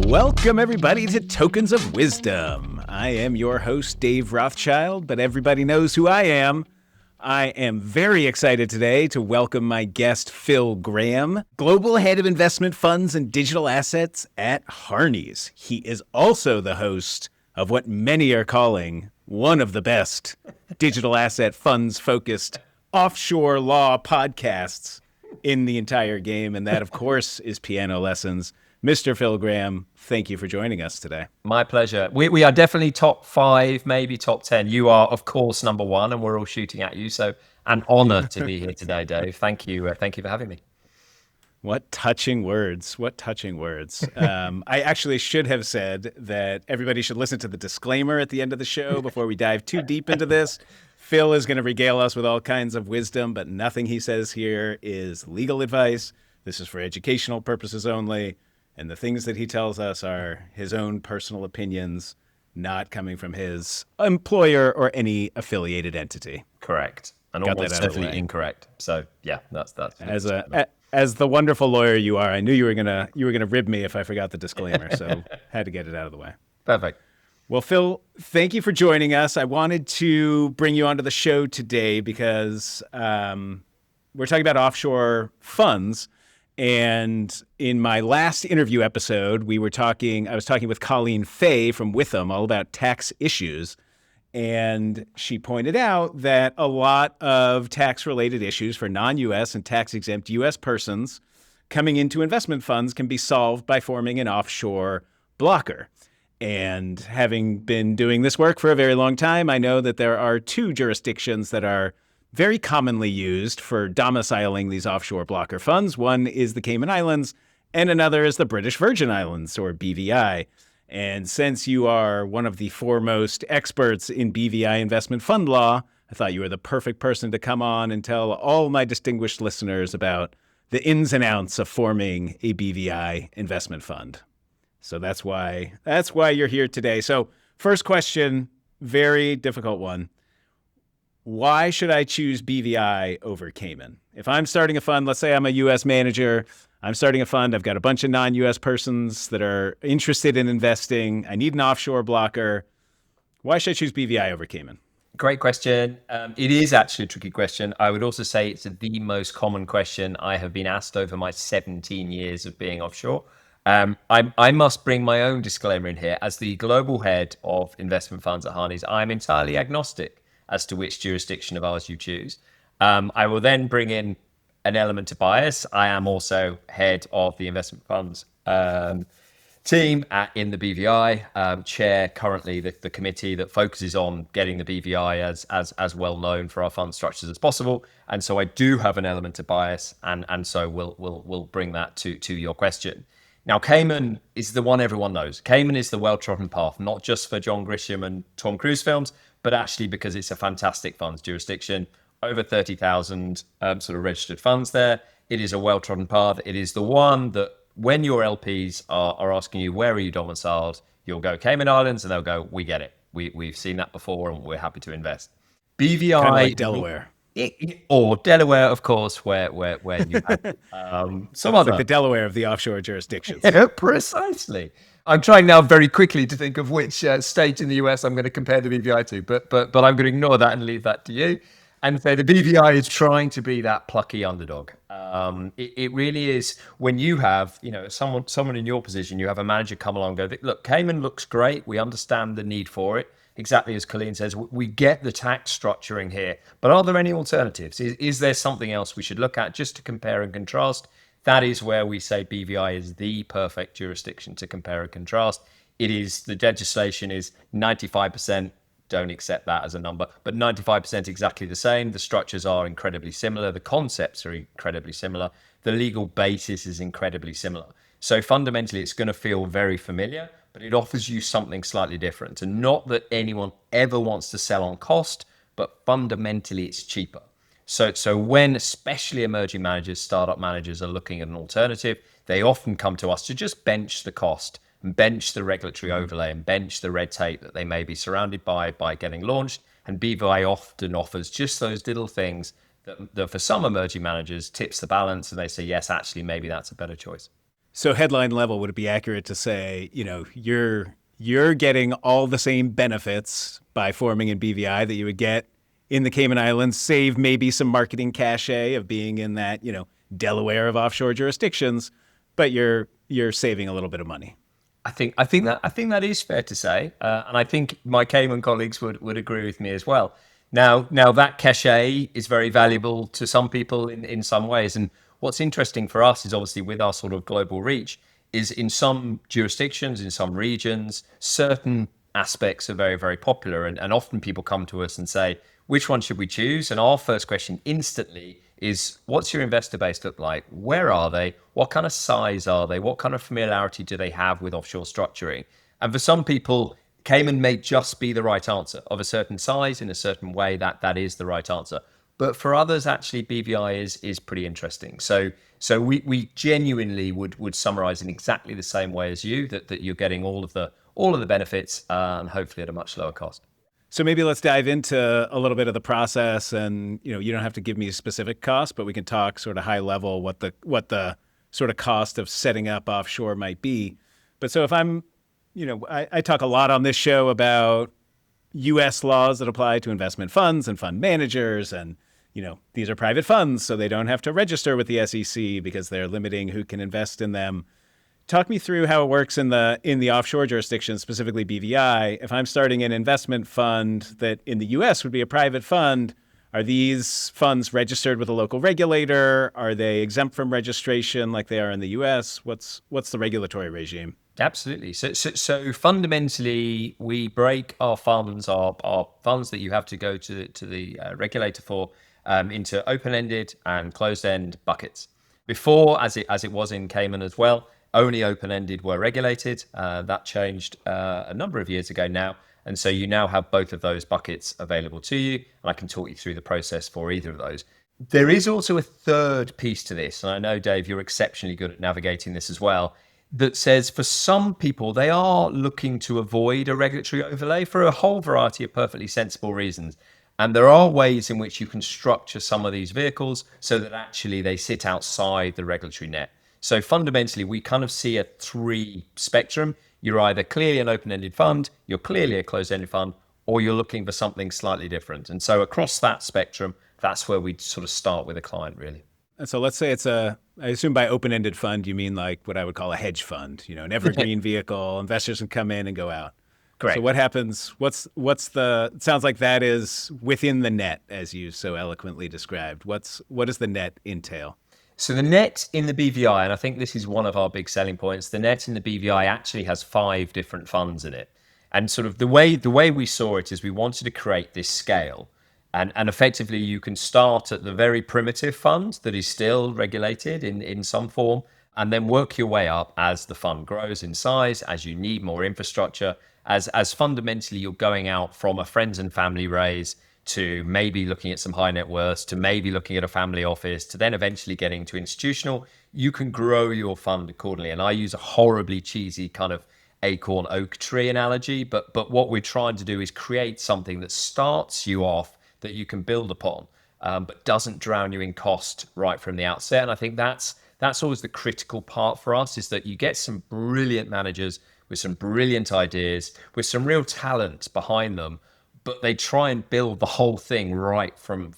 Welcome, everybody, to Tokens of Wisdom. I am your host, Dave Rothschild, but everybody knows who I am. I am very excited today to welcome my guest, Phil Graham, Global Head of Investment Funds and Digital Assets at Harneys. He is also the host of what many are calling one of the best digital asset funds-focused offshore law podcasts in the entire game, and that, of course, is Piano Lessons. Mr. Phil Graham, thank you for joining us today. My pleasure. We are definitely top 5, maybe top 10. You are, of course, number 1, and we're all shooting at you. So an honor to be here today, Dave. Thank you. Thank you for having me. What touching words. What touching words. I actually should have said that everybody should listen to the disclaimer at the end of the show before we dive too deep into this. Phil is going to regale us with all kinds of wisdom, but nothing he says here is legal advice. This is for educational purposes only. And the things that he tells us are his own personal opinions, not coming from his employer or any affiliated entity. Correct. And almost certainly incorrect. So yeah, that's as the wonderful lawyer you are, I knew you were gonna rib me if I forgot the disclaimer, so had to get it out of the way. Perfect. Well, Phil, thank you for joining us. I wanted to bring you onto the show today because we're talking about offshore funds. And in my last interview episode, I was talking with Colleen Fay from Witham all about tax issues. And she pointed out that a lot of tax-related issues for non-U.S. and tax-exempt U.S. persons coming into investment funds can be solved by forming an offshore blocker. And having been doing this work for a very long time, I know that there are 2 jurisdictions that are very commonly used for domiciling these offshore blocker funds. One is the Cayman Islands, and another is the British Virgin Islands, or BVI. And since you are one of the foremost experts in BVI investment fund law, I thought you were the perfect person to come on and tell all my distinguished listeners about the ins and outs of forming a BVI investment fund. So that's why you're here today. So first question, very difficult one. Why should I choose BVI over Cayman? If I'm starting a fund, let's say I'm a U.S. manager, I'm starting a fund, I've got a bunch of non-U.S. persons that are interested in investing, I need an offshore blocker. Why should I choose BVI over Cayman? Great question. It is actually a tricky question. I would also say it's the most common question I have been asked over my 17 years of being offshore. I must bring my own disclaimer in here. As the global head of investment funds at Harneys, I'm entirely agnostic as to which jurisdiction of ours you choose. I will then bring in an element of bias. I am also head of the investment funds team in the BVI, chair currently the committee that focuses on getting the BVI as well known for our fund structures as possible. And so I do have an element of bias, and so we'll bring that to your question. Now, Cayman is the one everyone knows. Cayman is the well-trodden path, not just for John Grisham and Tom Cruise films, but actually because it's a fantastic funds jurisdiction. Over 30,000 sort of registered funds there. It is a well-trodden path. It is the one that when your LPs are asking you, where are you domiciled? You'll go Cayman Islands, and they'll go, we get it. We've seen that before, and we're happy to invest. BVI... Kind of like Delaware. Or Delaware, of course, where you have some other... like the Delaware of the offshore jurisdictions. Yeah, precisely. I'm trying now very quickly to think of which state in the US I'm going to compare the BVI to, but I'm going to ignore that and leave that to you. And so the BVI is trying to be that plucky underdog. It really is. When you have, someone in your position, you have a manager come along and go, look, Cayman looks great. We understand the need for it. Exactly as Colleen says, we get the tax structuring here, but are there any alternatives? Is there something else we should look at just to compare and contrast? That is where we say BVI is the perfect jurisdiction to compare and contrast. It is, the legislation is 95%, don't accept that as a number, but 95% exactly the same. The structures are incredibly similar. The concepts are incredibly similar. The legal basis is incredibly similar. So fundamentally, it's going to feel very familiar, but it offers you something slightly different. And not that anyone ever wants to sell on cost, but fundamentally it's cheaper. So when especially emerging managers, startup managers are looking at an alternative, they often come to us to just bench the cost and bench the regulatory overlay and bench the red tape that they may be surrounded by getting launched. And BVI often offers just those little things that for some emerging managers tips the balance, and they say, yes, actually, maybe that's a better choice. So headline level, would it be accurate to say, you're getting all the same benefits by forming in BVI that you would get in the Cayman Islands, save maybe some marketing cachet of being in that, Delaware of offshore jurisdictions, but you're saving a little bit of money. I think that is fair to say, and I think my Cayman colleagues would agree with me as well. Now that cachet is very valuable to some people in some ways, and what's interesting for us is obviously with our sort of global reach is in some jurisdictions, in some regions, certain aspects are very, very popular, and often people come to us and say, which one should we choose? And our first question instantly is, what's your investor base look like? Where are they? What kind of size are they? What kind of familiarity do they have with offshore structuring? And for some people, Cayman may just be the right answer of a certain size in a certain way. That is the right answer. But for others, actually, BVI is pretty interesting. So we genuinely would summarize in exactly the same way as you, that you're getting all of the benefits and hopefully at a much lower cost. So maybe let's dive into a little bit of the process, and you don't have to give me a specific cost, but we can talk sort of high level what the sort of cost of setting up offshore might be. But so if I talk a lot on this show about U.S. laws that apply to investment funds and fund managers, and these are private funds, so they don't have to register with the SEC because they're limiting who can invest in them. Talk me through how it works in the offshore jurisdictions, specifically BVI. If I'm starting an investment fund that in the U.S. would be a private fund, are these funds registered with a local regulator? Are they exempt from registration like they are in the U.S.? What's the regulatory regime? Absolutely. So fundamentally, we break our funds that you have to go to the regulator for into open-ended and closed-end buckets. Before, as it was in Cayman as well, only open-ended were regulated. That changed a number of years ago now. And so you now have both of those buckets available to you. And I can talk you through the process for either of those. There is also a third piece to this. And I know, Dave, you're exceptionally good at navigating this as well. That says for some people, they are looking to avoid a regulatory overlay for a whole variety of perfectly sensible reasons. And there are ways in which you can structure some of these vehicles so that actually they sit outside the regulatory net. So fundamentally, we kind of see a three spectrum. You're either clearly an open-ended fund, you're clearly a closed-ended fund, or you're looking for something slightly different. And so across that spectrum, that's where we sort of start with a client, really. And so let's say I assume by open-ended fund, you mean like what I would call a hedge fund, an evergreen vehicle. Investors can come in and go out. Correct. So what happens? It sounds like that is within the net, as you so eloquently described. What does the net entail? So the net in the BVI, and I think this is one of our big selling points, the net in the BVI actually has 5 different funds in it. And sort of the way we saw it is we wanted to create this scale. And effectively, you can start at the very primitive fund that is still regulated in some form, and then work your way up as the fund grows in size, as you need more infrastructure, as fundamentally you're going out from a friends and family raise to maybe looking at some high net worths, to maybe looking at a family office, to then eventually getting to institutional. You can grow your fund accordingly. And I use a horribly cheesy kind of acorn oak tree analogy, but what we're trying to do is create something that starts you off that you can build upon, but doesn't drown you in cost right from the outset. And I think that's always the critical part for us, is that you get some brilliant managers with some brilliant ideas, with some real talent behind them, but they try and build the whole thing right from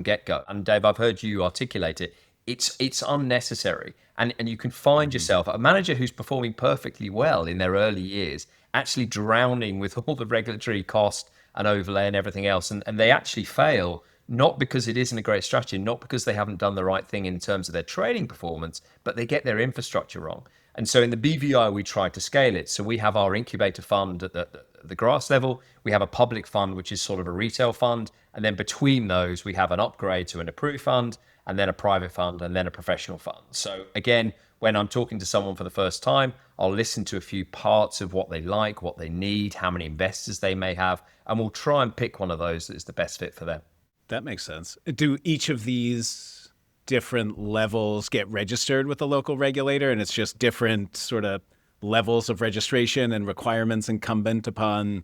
get-go. And Dave, I've heard you articulate it. It's unnecessary. And you can find yourself a manager who's performing perfectly well in their early years, actually drowning with all the regulatory cost and overlay and everything else. And they actually fail, not because it isn't a great strategy, not because they haven't done the right thing in terms of their trading performance, but they get their infrastructure wrong. And so in the BVI, we try to scale it. So we have our incubator fund at the grass level. We have a public fund, which is sort of a retail fund. And then between those, we have an upgrade to an approved fund, and then a private fund, and then a professional fund. So again, when I'm talking to someone for the first time, I'll listen to a few parts of what they like, what they need, how many investors they may have, and we'll try and pick one of those that is the best fit for them. That makes sense. Do each of these different levels get registered with the local regulator, and it's just different sort of levels of registration and requirements incumbent upon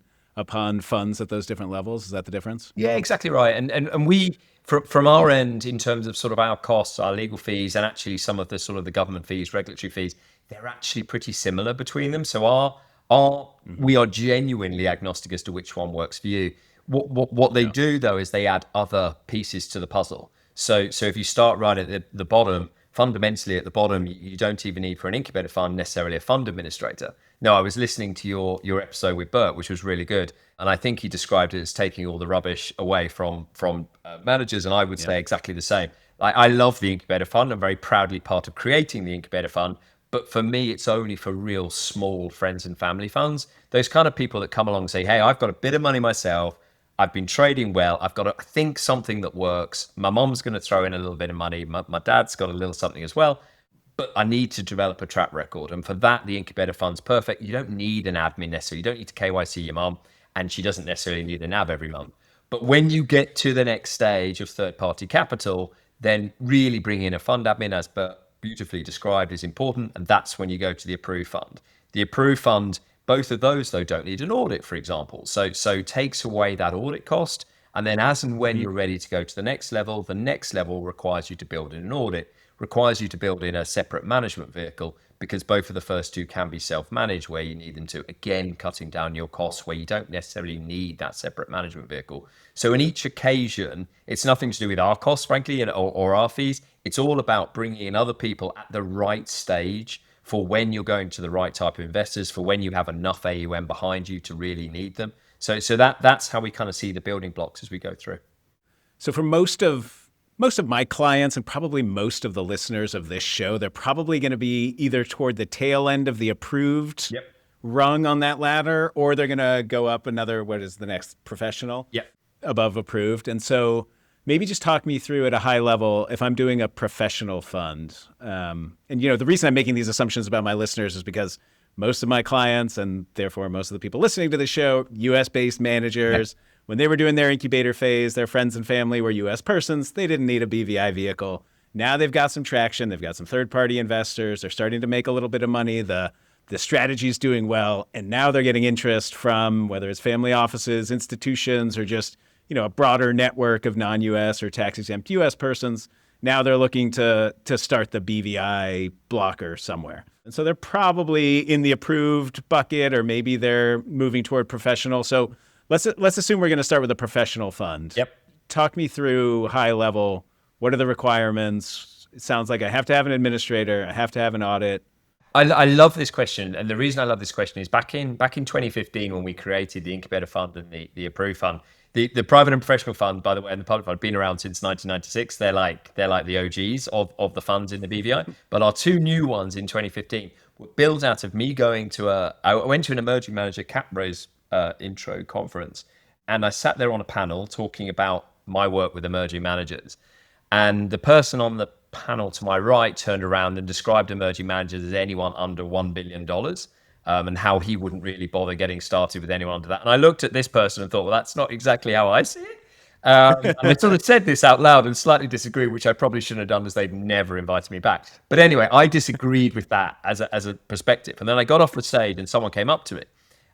funds at those different levels? Is that the difference? Yeah, exactly right. And we, from our end, in terms of sort of our costs, our legal fees, and actually some of the sort of the government fees, regulatory fees, they're actually pretty similar between them. So our we are genuinely agnostic as to which one works for you. What they do though is they add other pieces to the puzzle. So if you start right at the bottom, fundamentally at the bottom, you don't even need for an incubator fund necessarily a fund administrator. No, I was listening to your episode with Bert, which was really good, and I think he described it as taking all the rubbish away from managers, and I would say exactly the same. I love the incubator fund. I'm very proudly part of creating the incubator fund, but for me, it's only for real small friends and family funds. Those kind of people that come along and say, "Hey, I've got a bit of money myself. I've been trading well. I've got to think something that works. My mom's going to throw in a little bit of money. My dad's got a little something as well. But I need to develop a track record. And for that, the incubator fund's perfect. You don't need an admin necessarily. You don't need to KYC your mom, and she doesn't necessarily need a NAV every month. But when you get to the next stage of third-party capital, then really bringing in a fund admin, as Bert beautifully described, is important. And that's when you go to the approved fund. The approved fund, both of those, though, don't need an audit, for example. So takes away that audit cost. And then as and when you're ready to go to the next level requires you to build in an audit, requires you to build in a separate management vehicle, because both of the first two can be self-managed where you need them to, again, cutting down your costs where you don't necessarily need that separate management vehicle. So in each occasion, it's nothing to do with our costs, frankly, or our fees. It's all about bringing in other people at the right stage for when you're going to the right type of investors, for when you have enough AUM behind you to really need them. So that's how we kind of see the building blocks as we go through. So for most of my clients and probably most of the listeners of this show, they're probably going to be either toward the tail end of the approved rung on that ladder, or they're going to go up another, what is the next, professional above approved. And so maybe just talk me through at a high level, if I'm doing a professional fund. And, the reason I'm making these assumptions about my listeners is because most of my clients, and therefore most of the people listening to the show, US-based managers, when they were doing their incubator phase, their friends and family were US persons. They didn't need a BVI vehicle. Now they've got some traction. They've got some third-party investors. They're starting to make a little bit of money. The strategy is doing well. And now they're getting interest from whether it's family offices, institutions, or just a broader network of non-US or tax-exempt US persons. Now they're looking to start the BVI blocker somewhere. And so they're probably in the approved bucket, or maybe they're moving toward professional. So let's assume we're going to start with a professional fund. Talk me through high level. What are the requirements? It sounds like I have to have an administrator. I have to have an audit. I love this question. And the reason I love this question is back in 2015, when we created the incubator fund and the approved fund, the private and professional fund, by the way, and the public fund have been around since 1996. They're like the OGs of the funds in the BVI. But our two new ones in 2015 were built out of me going to I went to an emerging manager cap raise intro conference, and I sat there on a panel talking about my work with emerging managers. And the person on the panel to my right turned around and described emerging managers as anyone under $1 billion. And how he wouldn't really bother getting started with anyone under that. And I looked at this person and thought, well, that's not exactly how I see it. And I sort of said this out loud and slightly disagreed, which I probably shouldn't have done, as they'd never invited me back. But anyway, I disagreed with that as a perspective. And then I got off the stage and someone came up to me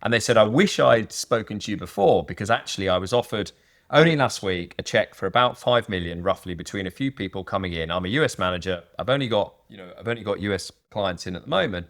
and they said, I wish I'd spoken to you before, because actually I was offered only last week a check for about 5 million, roughly, between a few people coming in. I'm a US manager. I've only got US clients in at the moment.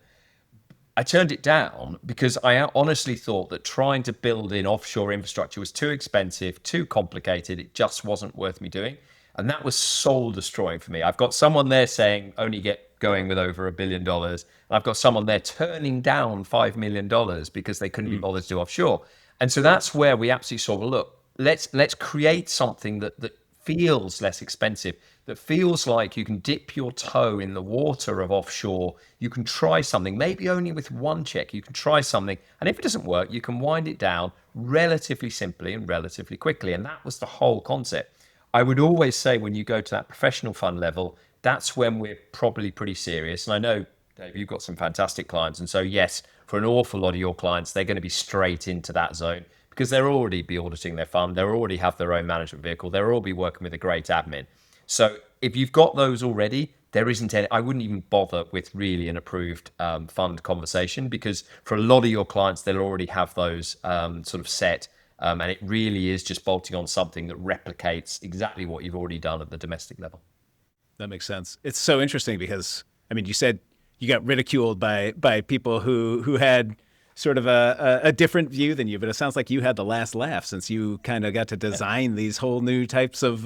I turned it down because I honestly thought that trying to build in offshore infrastructure was too expensive, too complicated. It just wasn't worth me doing. And that was soul destroying for me. I've got someone there saying only get going with over $1 billion. And I've got someone there turning down $5 million because they couldn't be bothered to do offshore. And so that's where we absolutely saw, well, look, let's create something that feels less expensive, that feels like you can dip your toe in the water of offshore. You can try something, maybe only with one check. You can try something, and if it doesn't work, you can wind it down relatively simply and relatively quickly. And that was the whole concept. I would always say when you go to that professional fund level, that's when we're probably pretty serious. And I know, Dave, you've got some fantastic clients. And so, yes, for an awful lot of your clients, they're going to be straight into that zone, because they'll already be auditing their fund. They'll already have their own management vehicle. They'll all be working with a great admin. So if you've got those already, there isn't any, I wouldn't even bother with really an approved fund conversation, because for a lot of your clients, they'll already have those sort of set. And it really is just bolting on something that replicates exactly what you've already done at the domestic level. That makes sense. It's so interesting because, I mean, you said you got ridiculed by people who had sort of a different view than you. But it sounds like you had the last laugh, since you kind of got to design these whole new types of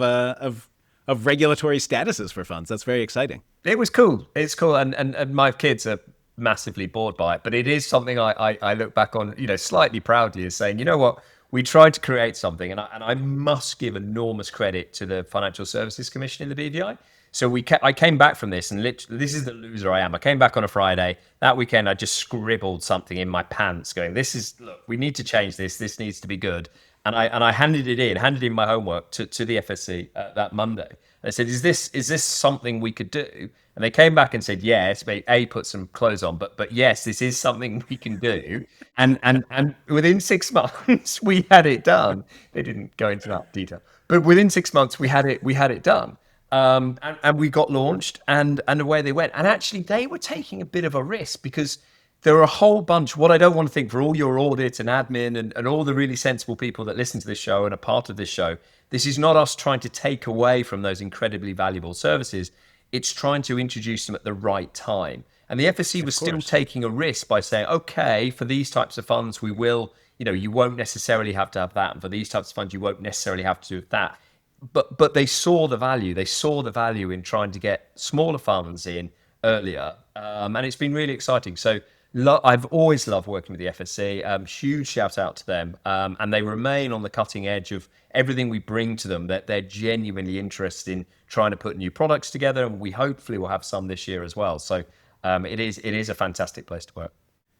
regulatory statuses for funds. That's very exciting. It was cool. It's cool. And my kids are massively bored by it. But it is something I look back on, slightly proudly, as saying, you know what? We tried to create something, and I must give enormous credit to the Financial Services Commission in the BVI. So I came back from this, and literally, this is the loser I am. I came back on a Friday. That weekend, I just scribbled something in my pants going, look, we need to change this. This needs to be good. And I handed in my homework to the FSC that Monday. And I said, is this something we could do? And they came back and said, yes, put some clothes on, but yes, this is something we can do. And within 6 months, we had it done. They didn't go into that detail, but within 6 months, we had it done. And we got launched, and away they went. And actually, they were taking a bit of a risk, because there are a whole bunch. What I don't want to think, for all your audit and admin and all the really sensible people that listen to this show and are part of this show, this is not us trying to take away from those incredibly valuable services. It's trying to introduce them at the right time. And the FSC was still taking a risk by saying, okay, for these types of funds, we will, you won't necessarily have to have that. And for these types of funds, you won't necessarily have to do that. But they saw the value. They saw the value in trying to get smaller funds in earlier. And it's been really exciting. So I've always loved working with the FSC. Huge shout out to them. And they remain on the cutting edge of everything we bring to them, that they're genuinely interested in trying to put new products together. And we hopefully will have some this year as well. So it is a fantastic place to work.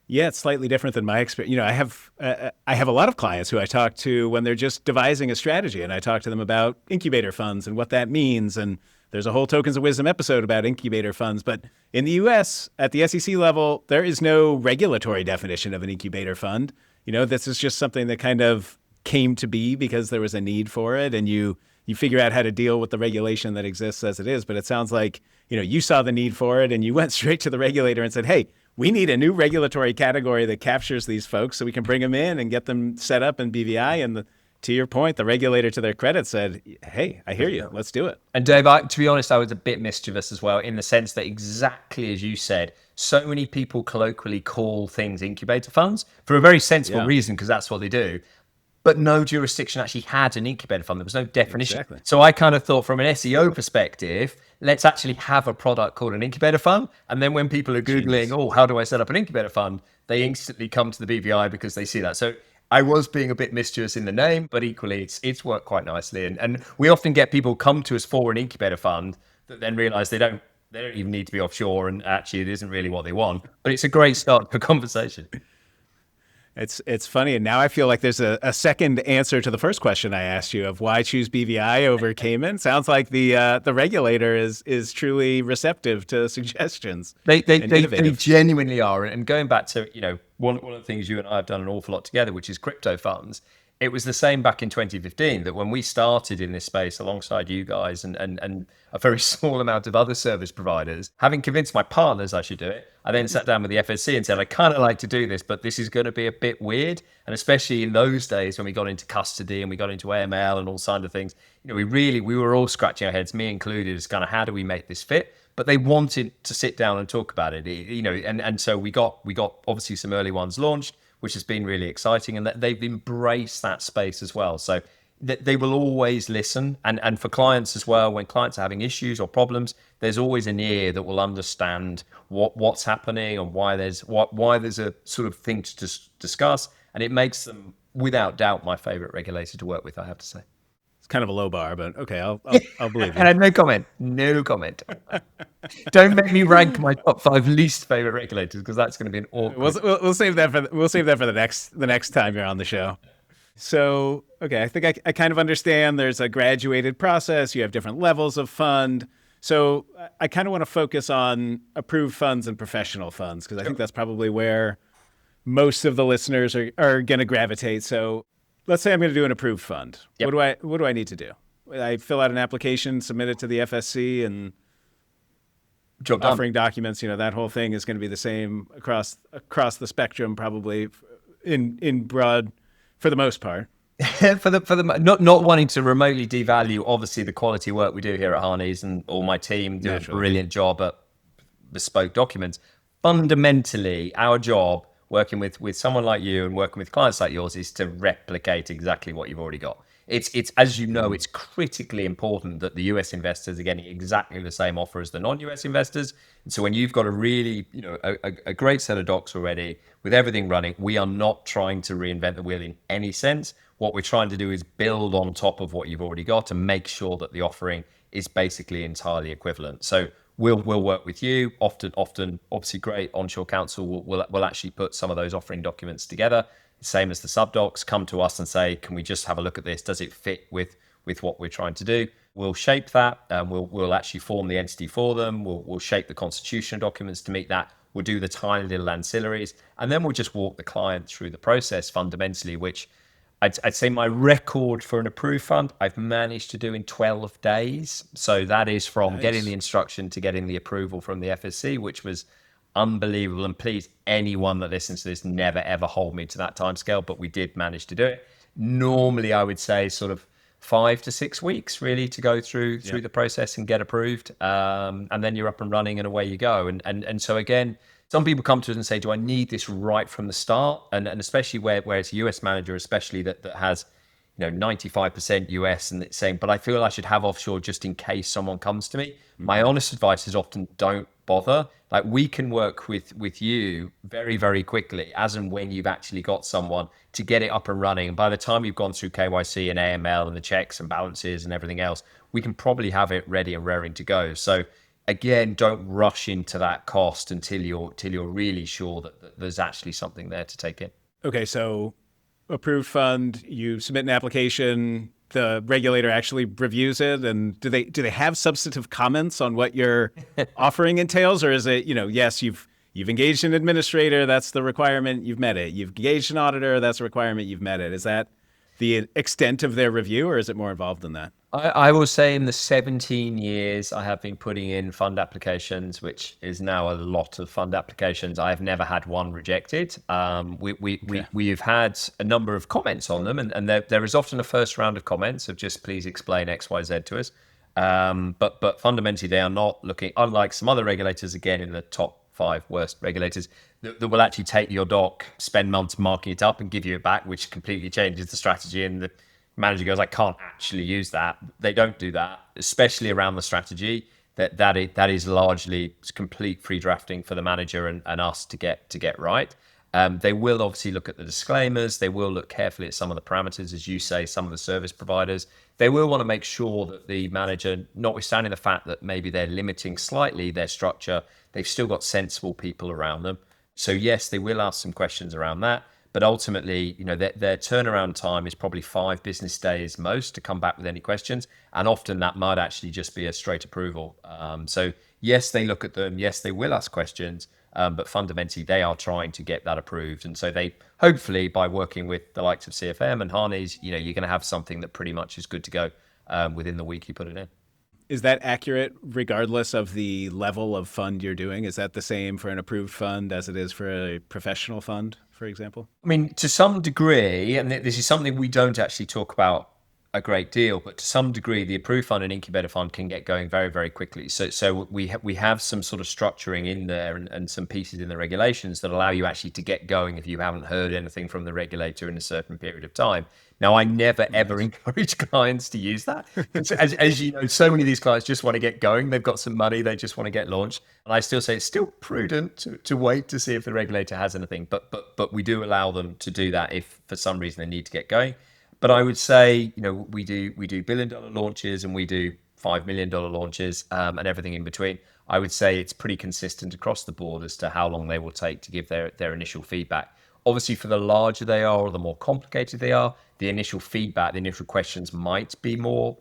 Yeah, it's slightly different than my experience. I have a lot of clients who I talk to when they're just devising a strategy, and I talk to them about incubator funds and what that means. And there's a whole Tokens of Wisdom episode about incubator funds. But in the U.S., at the SEC level, there is no regulatory definition of an incubator fund. This is just something that kind of came to be because there was a need for it, and you figure out how to deal with the regulation that exists as it is. But it sounds like, you saw the need for it, and you went straight to the regulator and said, hey, we need a new regulatory category that captures these folks so we can bring them in and get them set up in BVI. And to your point, the regulator, to their credit, said, hey, I hear you. Let's do it. And Dave, to be honest, I was a bit mischievous as well, in the sense that, exactly as you said, so many people colloquially call things incubator funds for a very sensible reason, because that's what they do. But no jurisdiction actually had an incubator fund. There was no definition. Exactly. So I kind of thought, from an SEO perspective, let's actually have a product called an incubator fund. And then when people are Googling, how do I set up an incubator fund? They instantly come to the BVI because they see that. So I was being a bit mischievous in the name, but equally it's worked quite nicely. And we often get people come to us for an incubator fund that then realize they don't even need to be offshore, and actually it isn't really what they want. But it's a great start for conversation. It's funny, and now I feel like there's a second answer to the first question I asked you of why choose BVI over Cayman. Sounds like the regulator is truly receptive to suggestions. They genuinely are. And going back to one of the things you and I have done an awful lot together, which is crypto funds. It was the same back in 2015, that when we started in this space alongside you guys and a very small amount of other service providers, having convinced my partners I should do it, I then sat down with the FSC and said, I kind of like to do this, but this is going to be a bit weird. And especially in those days when we got into custody and we got into AML and all kinds of things, we were all scratching our heads, me included, as kind of, how do we make this fit? But they wanted to sit down and talk about it, and so we got obviously some early ones launched, which has been really exciting, and that they've embraced that space as well. So they will always listen, and for clients as well, when clients are having issues or problems, there's always an ear that will understand what's happening and why there's a sort of thing to discuss, and it makes them, without doubt, my favorite regulator to work with, I have to say. It's kind of a low bar, but okay, I'll believe you. And no comment. Don't make me rank my top 5 least favorite regulators, because that's going to be an awkward. We'll save that for the next time you're on the show. So, okay, I think I kind of understand. There's a graduated process. You have different levels of fund. So I kind of want to focus on approved funds and professional funds, because I think that's probably where most of the listeners are going to gravitate. So let's say I'm going to do an approved fund. Yep. What do I need to do? I fill out an application, submit it to the FSC, and offering documents. That whole thing is going to be the same across the spectrum, probably in broad, for the most part. for the not wanting to remotely devalue, obviously, the quality work we do here at Harneys, and all my team do a brilliant job at bespoke documents. fundamentally, our job working with someone like you and working with clients like yours is to replicate exactly what you've already got. It's as you know, it's critically important that the US investors are getting exactly the same offer as the non-US investors. And so when you've got a really, a great set of docs already with everything running, we are not trying to reinvent the wheel in any sense. What we're trying to do is build on top of what you've already got and make sure that the offering is basically entirely equivalent. So we'll work with you. Often, obviously, great onshore counsel will actually put some of those offering documents together. Same as the subdocs. Come to us and say, can we just have a look at this? Does it fit with what we're trying to do? We'll shape that. We'll actually form the entity for them. We'll shape the constitution documents to meet that. We'll do the tiny little ancillaries, and then we'll just walk the client through the process fundamentally, which I'd say my record for an approved fund, I've managed to do in 12 days. So that is from getting the instruction to getting the approval from the FSC, which was unbelievable. And please, anyone that listens to this, never ever hold me to that timescale, but we did manage to do it. Normally, I would say sort of 5 to 6 weeks really to go through the process and get approved. And then you're up and running and away you go. And so again, some people come to us and say, do I need this right from the start? And especially where it's a US manager, especially that has 95% US and it's saying, but I feel I should have offshore just in case someone comes to me. Mm-hmm. My honest advice is often don't bother. Like, we can work with you very, very quickly as and when you've actually got someone to get it up and running. And by the time you've gone through KYC and AML and the checks and balances and everything else, we can probably have it ready and raring to go. So again, don't rush into that cost until you're really sure that there's actually something there to take in. Okay, so approved fund, you submit an application, the regulator actually reviews it, and do they have substantive comments on what your offering entails, or is it, yes, you've engaged an administrator, that's the requirement, you've met it. You've engaged an auditor, that's a requirement, you've met it. Is that the extent of their review, or is it more involved than that? I will say in the 17 years I have been putting in fund applications, which is now a lot of fund applications, I have never had one rejected. We've had a number of comments on them, and there is often a first round of comments of just please explain X, Y, Z to us. But fundamentally, they are not looking, unlike some other regulators, again, in the top 5 worst regulators, that will actually take your doc, spend months marking it up and give you it back, which completely changes the strategy. And the manager goes, I can't actually use that. They don't do that, especially around the strategy. That is largely complete free drafting for the manager and us to get right. They will obviously look at the disclaimers. They will look carefully at some of the parameters, as you say, some of the service providers. They will want to make sure that the manager, notwithstanding the fact that maybe they're limiting slightly their structure, they've still got sensible people around them. So yes, they will ask some questions around that. But ultimately, their turnaround time is probably 5 business days most to come back with any questions. And often that might actually just be a straight approval. So yes, they look at them. Yes, they will ask questions. But fundamentally, they are trying to get that approved. And so they, hopefully, by working with the likes of CFM and Harneys, you're going to have something that pretty much is good to go within the week you put it in. Is that accurate regardless of the level of fund you're doing? Is that the same for an approved fund as it is for a professional fund, for example? I mean, to some degree, and this is something we don't actually talk about a great deal, but to some degree, the approved fund and incubator fund can get going very, very quickly. So we have some sort of structuring in there and some pieces in the regulations that allow you actually to get going if you haven't heard anything from the regulator in a certain period of time. Now, I never, ever encourage clients to use that. As you know, so many of these clients just want to get going. They've got some money. They just want to get launched. And I still say it's still prudent to wait to see if the regulator has anything. But we do allow them to do that if for some reason they need to get going. But I would say, we do $1 billion launches and we do $5 million launches and everything in between. I would say it's pretty consistent across the board as to how long they will take to give their initial feedback. Obviously, for the larger they are or the more complicated they are, the initial feedback, the initial questions might be more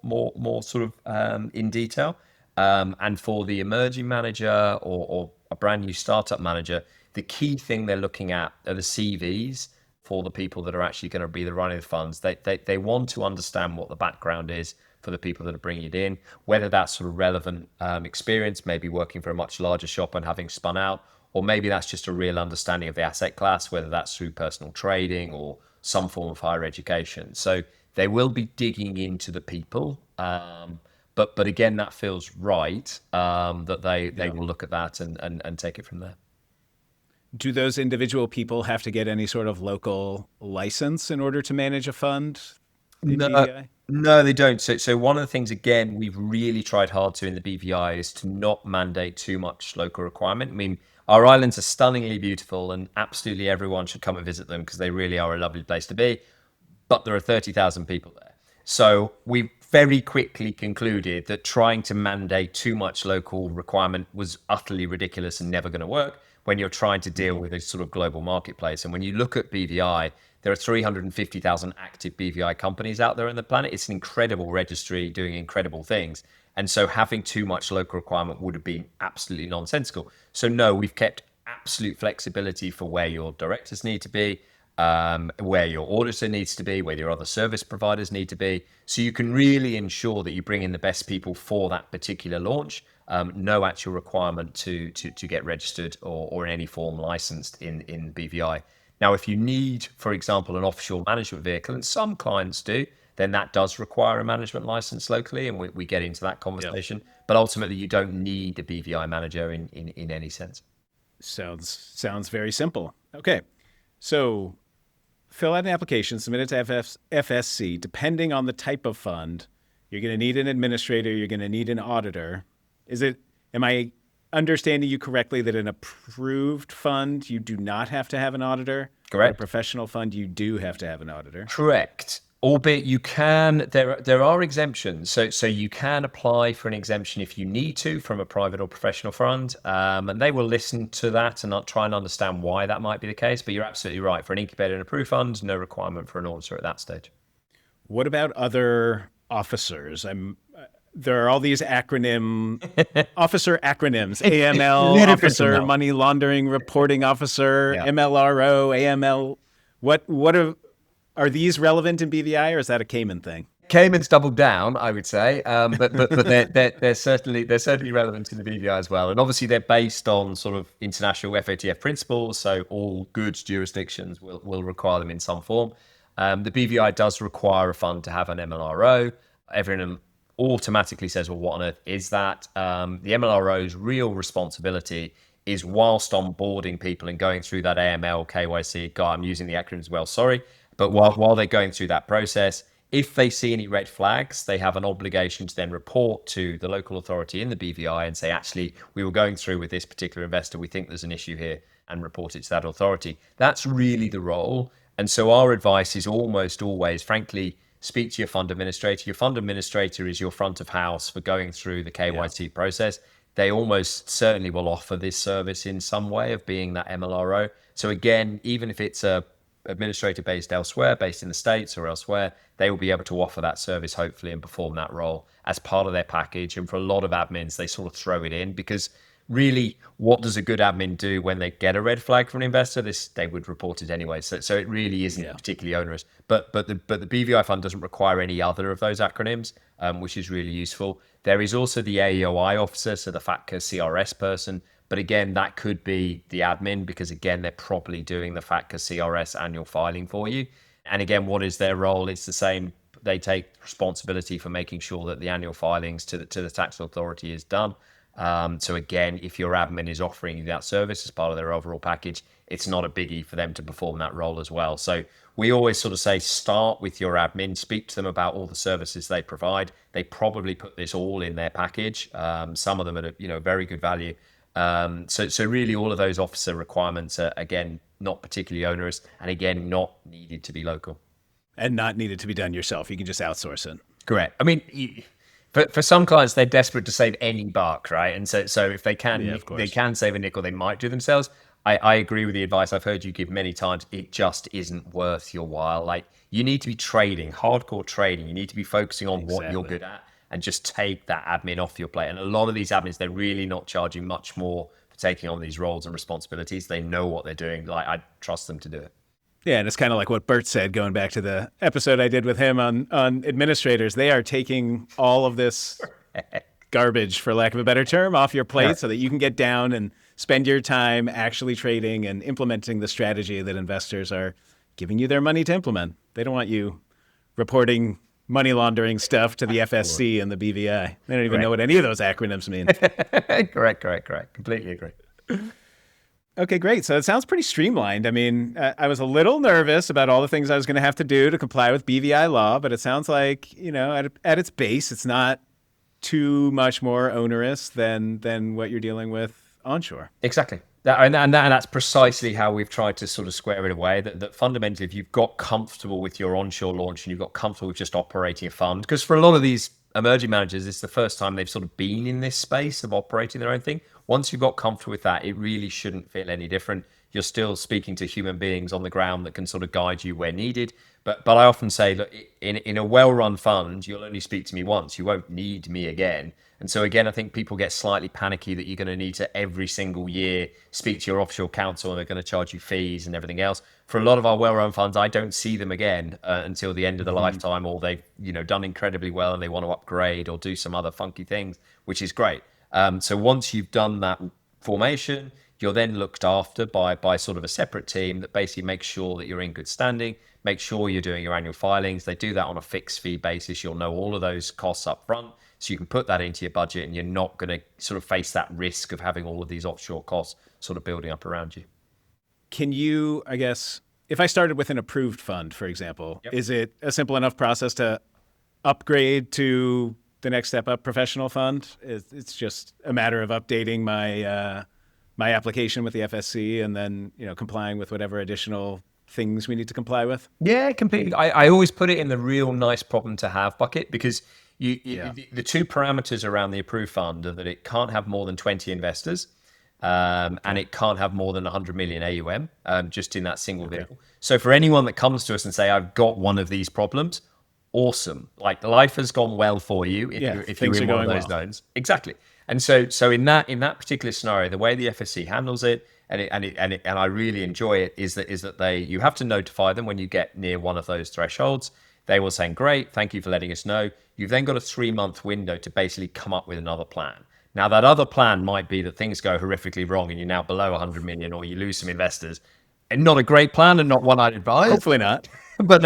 sort of in detail. And for the emerging manager or a brand new startup manager, the key thing they're looking at are the CVs for the people that are actually going to be the running funds. They want to understand what the background is for the people that are bringing it in, whether that's sort of relevant experience, maybe working for a much larger shop and having spun out, or maybe that's just a real understanding of the asset class, whether that's through personal trading or some form of higher education. So they will be digging into the people. But again, that feels right, that they will look at that and take it from there. Do those individual people have to get any sort of local license in order to manage a fund in No, BVI? no, they don't. So one of the things, again, we've really tried hard to in the BVI is to not mandate too much local requirement. I mean, our islands are stunningly beautiful and absolutely everyone should come and visit them because they really are a lovely place to be. But there are 30,000 people there. So we very quickly concluded that trying to mandate too much local requirement was utterly ridiculous and never going to work when you're trying to deal with a sort of global marketplace. And when you look at BVI, there are 350,000 active BVI companies out there on the planet. It's an incredible registry doing incredible things. And so having too much local requirement would have been absolutely nonsensical. So no, we've kept absolute flexibility for where your directors need to be, where your auditor needs to be, where your other service providers need to be. So you can really ensure that you bring in the best people for that particular launch. No actual requirement to get registered or in any form licensed in BVI. Now, if you need, for example, an offshore management vehicle, and some clients do, then that does require a management license locally, and we get into that conversation. Yep. But ultimately, you don't need a BVI manager in any sense. Sounds very simple. Okay, so fill out an application, submit it to FSC. Depending on the type of fund, you're going to need an administrator, you're going to need an auditor. Am I understanding you correctly that an approved fund, you do not have to have an auditor? Correct. A professional fund, you do have to have an auditor? Correct. Albeit you can, there are exemptions. So you can apply for an exemption if you need to from a private or professional fund. And they will listen to that and not try and understand why that might be the case. But you're absolutely right. For an incubator and approved fund, no requirement for an auditor at that stage. What about other officers? There are all these officer acronyms, AML, Officer Money Laundering Reporting Officer, yeah. MLRO, AML. What are these relevant in BVI, or is that a Cayman thing? Cayman's doubled down, I would say, but they're certainly relevant in the BVI as well. And obviously they're based on sort of international FATF principles, so all good jurisdictions will require them in some form. The BVI does require a fund to have an MLRO. Everyone automatically says, well, what on earth is that? The MLRO's real responsibility is whilst onboarding people and going through that AML, KYC, I'm using the acronyms well, sorry. But while they're going through that process, if they see any red flags, they have an obligation to then report to the local authority in the BVI and say, actually, we were going through with this particular investor. We think there's an issue here, and report it to that authority. That's really the role. And so our advice is almost always, frankly, speak to your fund administrator. Your fund administrator is your front of house for going through the KYC process. They almost certainly will offer this service in some way of being that MLRO. So again, even if it's a administrator based elsewhere, based in the States or elsewhere, they will be able to offer that service hopefully and perform that role as part of their package. And for a lot of admins, they sort of throw it in because really, what does a good admin do when they get a red flag from an investor? They would report it anyway. So it really isn't particularly onerous. But the BVI fund doesn't require any other of those acronyms, which is really useful. There is also the AEOI officer, so the FATCA CRS person. But again, that could be the admin because again, they're probably doing the FATCA CRS annual filing for you. And again, what is their role? It's the same. They take responsibility for making sure that the annual filings to the tax authority is done. So again, if your admin is offering you that service as part of their overall package, it's not a biggie for them to perform that role as well. So we always sort of say, start with your admin, speak to them about all the services they provide. They probably put this all in their package. Some of them at a very good value. So really all of those officer requirements are, again, not particularly onerous and again, not needed to be local. And not needed to be done yourself. You can just outsource it. Correct. I mean, for some clients, they're desperate to save any buck, right? And so if they can, they can save a nickel, they might do themselves. I agree with the advice I've heard you give many times. It just isn't worth your while. Like you need to be trading, hardcore trading. You need to be focusing on what you're good at and just take that admin off your plate. And a lot of these admins, they're really not charging much more for taking on these roles and responsibilities. They know what they're doing. Like I trust them to do it. Yeah, and it's kind of like what Bert said, going back to the episode I did with him on administrators. They are taking all of this garbage, for lack of a better term, off your plate so that you can get down and spend your time actually trading and implementing the strategy that investors are giving you their money to implement. They don't want you reporting money laundering stuff to the FSC and the BVI. They don't even know what any of those acronyms mean. Correct. Completely agree. Okay, great. So it sounds pretty streamlined. I mean, I was a little nervous about all the things I was going to have to do to comply with BVI law, but it sounds like, at its base, it's not too much more onerous than what you're dealing with onshore. Exactly. And that's precisely how we've tried to sort of square it away. That fundamentally, if you've got comfortable with your onshore launch and you've got comfortable with just operating a fund, because for a lot of these emerging managers, it's the first time they've sort of been in this space of operating their own thing. Once you've got comfortable with that, it really shouldn't feel any different. You're still speaking to human beings on the ground that can sort of guide you where needed. But I often say, look, in a well-run fund, you'll only speak to me once. You won't need me again. And so again, I think people get slightly panicky that you're going to need to every single year speak to your offshore counsel and they're going to charge you fees and everything else. For a lot of our well-run funds, I don't see them again until the end of the lifetime, or they've done incredibly well and they want to upgrade or do some other funky things, which is great. So once you've done that formation, you're then looked after by sort of a separate team that basically makes sure that you're in good standing, make sure you're doing your annual filings. They do that on a fixed fee basis. You'll know all of those costs up front. So you can put that into your budget and you're not going to sort of face that risk of having all of these offshore costs sort of building up around you. Can you, I guess, if I started with an approved fund, for example, Yep. is it a simple enough process to upgrade to the next step up professional fund? It's just a matter of updating my application with the FSC and then complying with whatever additional things we need to comply with. Yeah, completely. I always put it in the real nice problem to have bucket, because Yeah. the two parameters around the approved fund are that it can't have more than 20 investors, and it can't have more than 100 million AUM, just in that single vehicle. So for anyone that comes to us and say, I've got one of these problems, awesome. Like, life has gone well for you if Yeah, you're, if things you're in are one of going those well. loans. Exactly. And so in that particular scenario, the way the FSC handles it, and I really enjoy it, is that you have to notify them when you get near one of those thresholds. They will say, great, thank you for letting us know. You've then got a 3-month window to basically come up with another plan. Now, that other plan might be that things go horrifically wrong and you're now below 100 million, or you lose some investors. And not a great plan, and not one I'd advise. Hopefully not. but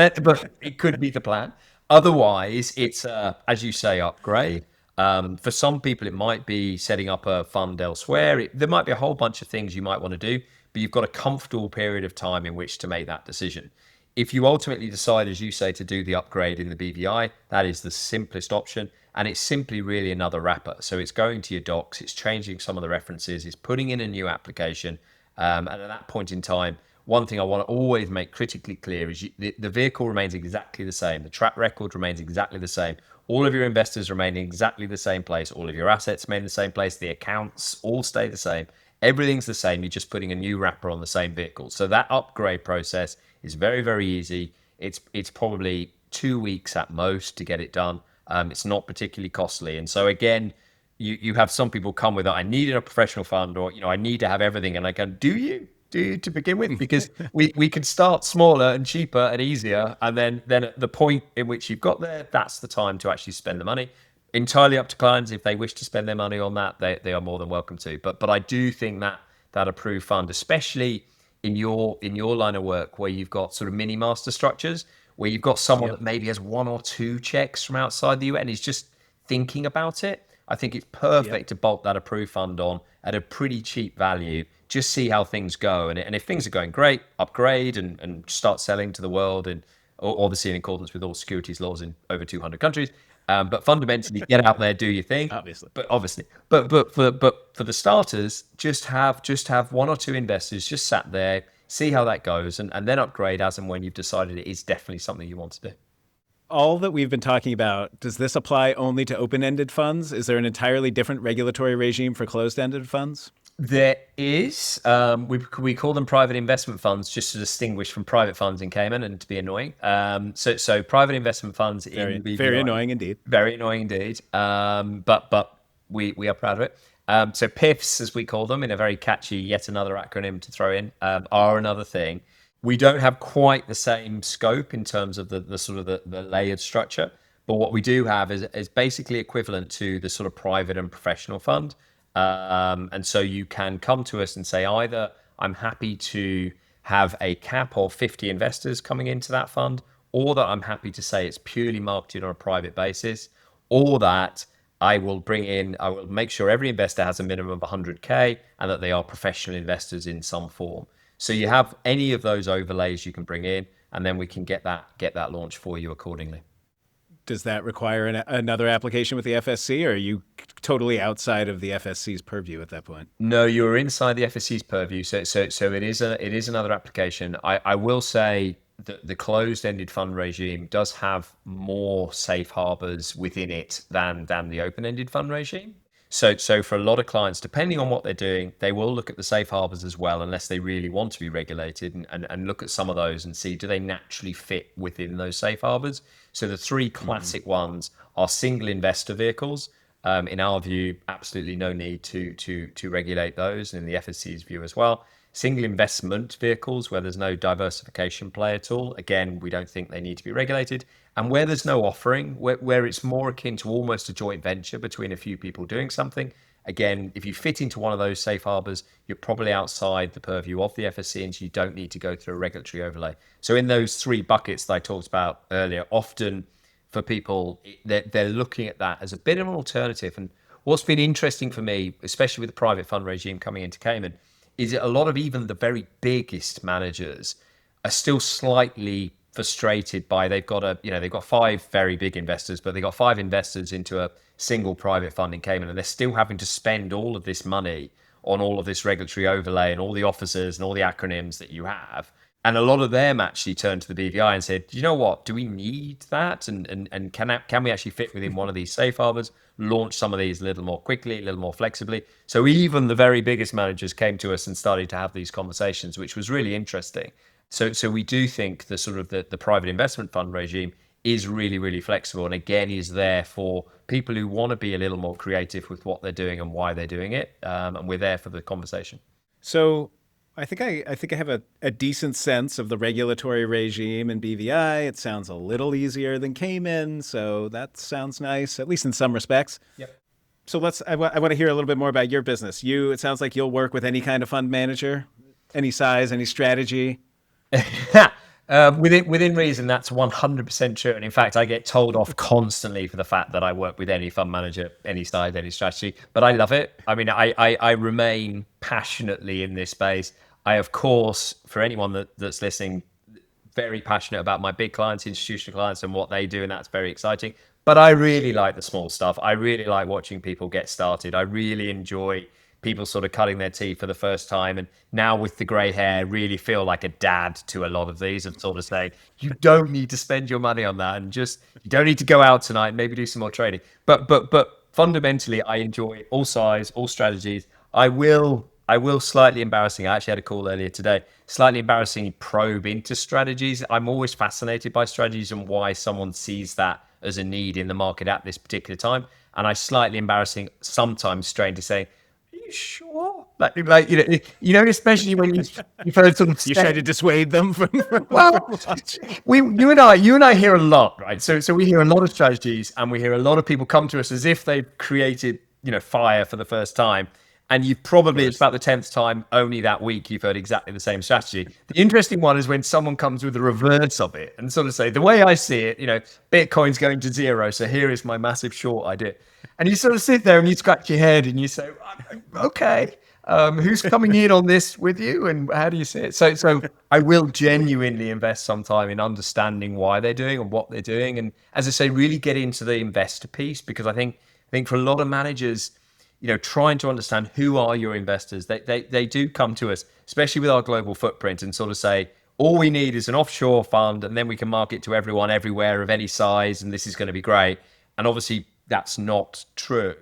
it could be the plan. Otherwise, it's as you say, upgrade. For some people, it might be setting up a fund elsewhere. There might be a whole bunch of things you might want to do, but you've got a comfortable period of time in which to make that decision. If you ultimately decide, as you say, to do the upgrade in the BVI, that is the simplest option. And it's simply really another wrapper. So it's going to your docs, it's changing some of the references, it's putting in a new application. And at that point in time, one thing I want to always make critically clear is the vehicle remains exactly the same. The track record remains exactly the same. All of your investors remain in exactly the same place. All of your assets remain in the same place. The accounts all stay the same. Everything's the same. You're just putting a new wrapper on the same vehicle. So that upgrade process is very, very easy. It's probably 2 weeks at most to get it done. It's not particularly costly. And so again, you have some people come with, I need a professional fund, or I need to have everything. And I go, do you to begin with? Because we can start smaller and cheaper and easier, and then at the point in which you've got there, that's the time to actually spend the money. Entirely up to clients. If they wish to spend their money on that, they are more than welcome to. But I do think that approved fund, especially in your line of work, where you've got sort of mini master structures, where you've got someone that maybe has 1 or 2 checks from outside the US and is just thinking about it, I think it's perfect to bolt that approved fund on at a pretty cheap value. Just see how things go. And if things are going great, upgrade and start selling to the world, and obviously in accordance with all securities laws in over 200 countries. But fundamentally, get out there, do your thing. Obviously. But for the starters, just have 1 or 2 investors just sat there, see how that goes, and then upgrade as and when you've decided it is definitely something you want to do. All that we've been talking about, does this apply only to open-ended funds? Is there an entirely different regulatory regime for closed-ended funds? There is. We call them private investment funds, just to distinguish from private funds in Cayman and to be annoying. So private investment funds in BVI. Very annoying indeed. Very annoying indeed. But we are proud of it. So PIFs, as we call them, in a very catchy, yet another acronym to throw in, are another thing. We don't have quite the same scope in terms of the sort of the layered structure, but what we do have is basically equivalent to the sort of private and professional fund. And so you can come to us and say, either I'm happy to have a cap of 50 investors coming into that fund, or that I'm happy to say it's purely marketed on a private basis, or that I will make sure every investor has a minimum of 100K and that they are professional investors in some form. So you have any of those overlays you can bring in, and then we can get that launch for you accordingly. Does that require another application with the FSC, or are you totally outside of the FSC's purview at that point? No, you're inside the FSC's purview. So it is another application. I will say that the closed-ended fund regime does have more safe harbors within it than the open-ended fund regime. So for a lot of clients, depending on what they're doing, they will look at the safe harbors as well, unless they really want to be regulated, and look at some of those and see, do they naturally fit within those safe harbors? So the three classic ones are single investor vehicles. In our view, absolutely no need to regulate those, and in the FSC's view as well. Single investment vehicles where there's no diversification play at all. Again, we don't think they need to be regulated. And where there's no offering, where it's more akin to almost a joint venture between a few people doing something. Again, if you fit into one of those safe harbors, you're probably outside the purview of the FSC, and so you don't need to go through a regulatory overlay. So in those three buckets that I talked about earlier, often for people, they're looking at that as a bit of an alternative. And what's been interesting for me, especially with the private fund regime coming into Cayman, is that a lot of even the very biggest managers are still slightly frustrated by they've got 5 very big investors, but they've got 5 investors into a single private fund in Cayman, and they're still having to spend all of this money on all of this regulatory overlay and all the officers and all the acronyms that you have. And a lot of them actually turned to the BVI and said, you know what, do we need that? And can we actually fit within one of these safe harbors, launch some of these a little more quickly, a little more flexibly? So even the very biggest managers came to us and started to have these conversations, which was really interesting. So we do think the sort of the private investment fund regime is really, really flexible, and again is there for people who want to be a little more creative with what they're doing and why they're doing it. And we're there for the conversation. So I think I have a decent sense of the regulatory regime in BVI. It sounds a little easier than Cayman, so that sounds nice, at least in some respects. Yep. So I want to hear a little bit more about your business. It sounds like you'll work with any kind of fund manager, any size, any strategy. Within reason, that's 100% true. And in fact, I get told off constantly for the fact that I work with any fund manager, any size, any strategy. But I love it. I mean, I remain passionately in this space. I, of course, for anyone that's listening, very passionate about my big clients, institutional clients, and what they do, and that's very exciting. But I really like the small stuff. I really like watching people get started. I really enjoy people sort of cutting their teeth for the first time, and now with the grey hair really feel like a dad to a lot of these, and sort of saying, you don't need to spend your money on that, and just, you don't need to go out tonight, maybe do some more trading. But fundamentally, I enjoy all size, all strategies. I will slightly embarrassing, I actually had a call earlier today, slightly embarrassing probe into strategies. I'm always fascinated by strategies and why someone sees that as a need in the market at this particular time. And I slightly embarrassing, sometimes strain to say, sure, like especially when you've heard sort of you try to dissuade them from you and I hear a lot, right? So we hear a lot of strategies, and we hear a lot of people come to us as if they've created fire for the first time, and you've probably, it's about the 10th time only that week you've heard exactly the same strategy. The interesting one is when someone comes with the reverse of it and sort of say, the way I see it, Bitcoin's going to zero, so here is my massive short idea. And you sort of sit there and you scratch your head and you say, okay, who's coming in on this with you, and how do you see it? So I will genuinely invest some time in understanding why they're doing and what they're doing. And as I say, really get into the investor piece, because I think for a lot of managers, trying to understand who are your investors, they do come to us, especially with our global footprint, and sort of say, all we need is an offshore fund, and then we can market to everyone, everywhere, of any size, and this is going to be great. And obviously, that's not true.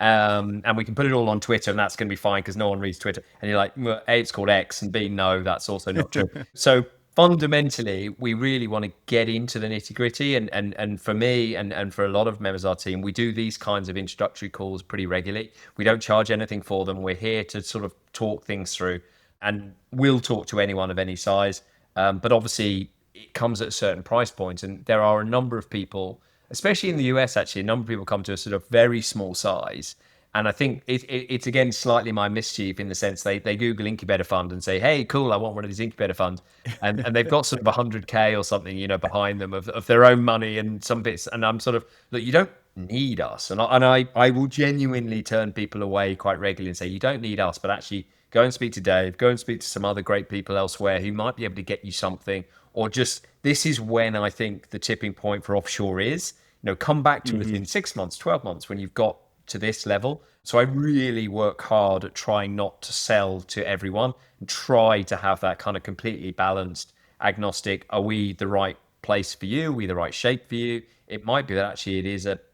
And we can put it all on Twitter, and that's going to be fine because no one reads Twitter. And you're like, well, A, it's called X, and B, no, that's also not true. So fundamentally, we really want to get into the nitty gritty. And for me and for a lot of members of our team, we do these kinds of introductory calls pretty regularly. We don't charge anything for them. We're here to sort of talk things through, and we'll talk to anyone of any size. But obviously, it comes at a certain price point. And there are a number of people, especially in the US, actually, a number of people come to us at a very small size. And I think it's again, slightly my mischief in the sense they Google incubator fund and say, hey, cool, I want one of these incubator funds. And they've got sort of 100K or something, behind them of their own money and some bits. And I'm sort of, look, you don't need us. And I will genuinely turn people away quite regularly and say, you don't need us, but actually go and speak to Dave, go and speak to some other great people elsewhere who might be able to get you something. Or just, this is when I think the tipping point for offshore is, come back to us in 6 months, 12 months when you've got to this level. So I really work hard at trying not to sell to everyone and try to have that kind of completely balanced, agnostic. Are we the right place for you? Are we the right shape for you? It might be that actually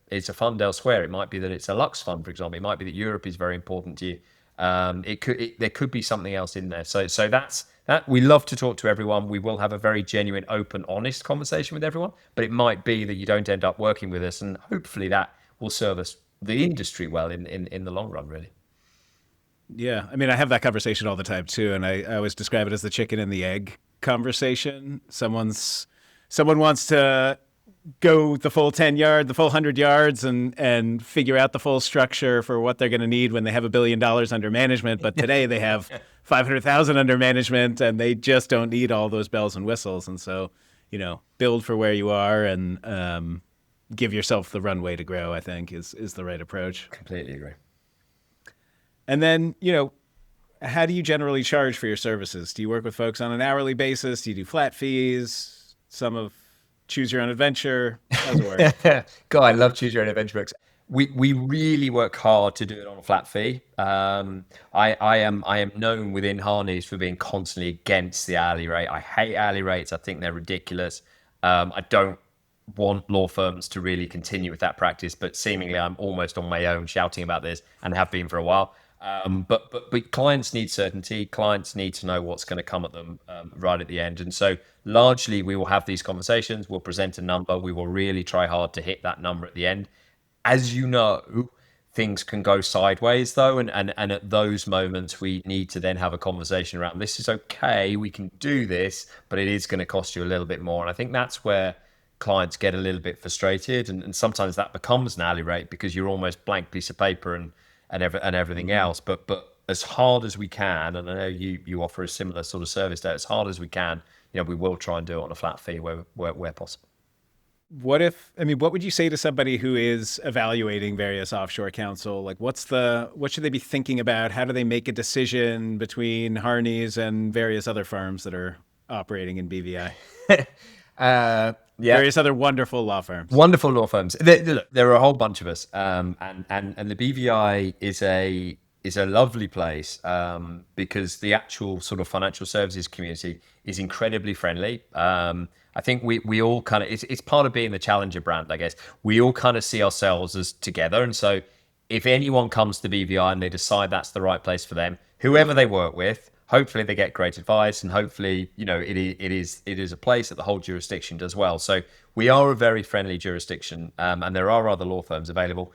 it's a fund elsewhere. It might be that it's a Lux fund, for example. It might be that Europe is very important to you. There could be something else in there. So that's that. We love to talk to everyone. We will have a very genuine, open, honest conversation with everyone. But it might be that you don't end up working with us, and hopefully that will serve us, the industry, well in the long run, really. Yeah. I mean, I have that conversation all the time too. And I always describe it as the chicken and the egg conversation. Someone wants to go the full 10 yard, the full 100 yards and figure out the full structure for what they're going to need when they have $1 billion under management. But today they have 500,000 under management and they just don't need all those bells and whistles. And so, build for where you are and give yourself the runway to grow, I think is the right approach. Completely agree. And then, how do you generally charge for your services? Do you work with folks on an hourly basis? Do you do flat fees? Some of choose your own adventure? How's it work? God, I love choose your own adventure books. We really work hard to do it on a flat fee. I am known within Harneys for being constantly against the hourly rate. I hate hourly rates. I think they're ridiculous. I don't want law firms to really continue with that practice, but seemingly I'm almost on my own shouting about this and have been for a while. But clients need certainty. Clients need to know what's going to come at them right at the end. And so largely we will have these conversations. We'll present a number. We will really try hard to hit that number at the end. As you know, things can go sideways though. And at those moments, we need to then have a conversation around, this is okay, we can do this, but it is going to cost you a little bit more. And I think that's where clients get a little bit frustrated. And sometimes that becomes an hourly rate because you're almost blank piece of paper and everything else. But as hard as we can, and I know you offer a similar sort of service there, as hard as we can, we will try and do it on a flat fee where possible. What would you say to somebody who is evaluating various offshore counsel? Like what should they be thinking about? How do they make a decision between Harneys and various other firms that are operating in BVI? Various other wonderful law firms. Wonderful law firms. There are a whole bunch of us, and the BVI is a lovely place because the actual sort of financial services community is incredibly friendly. I think we all kind of, it's part of being the challenger brand, I guess. We all kind of see ourselves as together, and so if anyone comes to BVI and they decide that's the right place for them, whoever they work with, hopefully they get great advice, and hopefully, it is a place that the whole jurisdiction does well. So we are a very friendly jurisdiction, and there are other law firms available.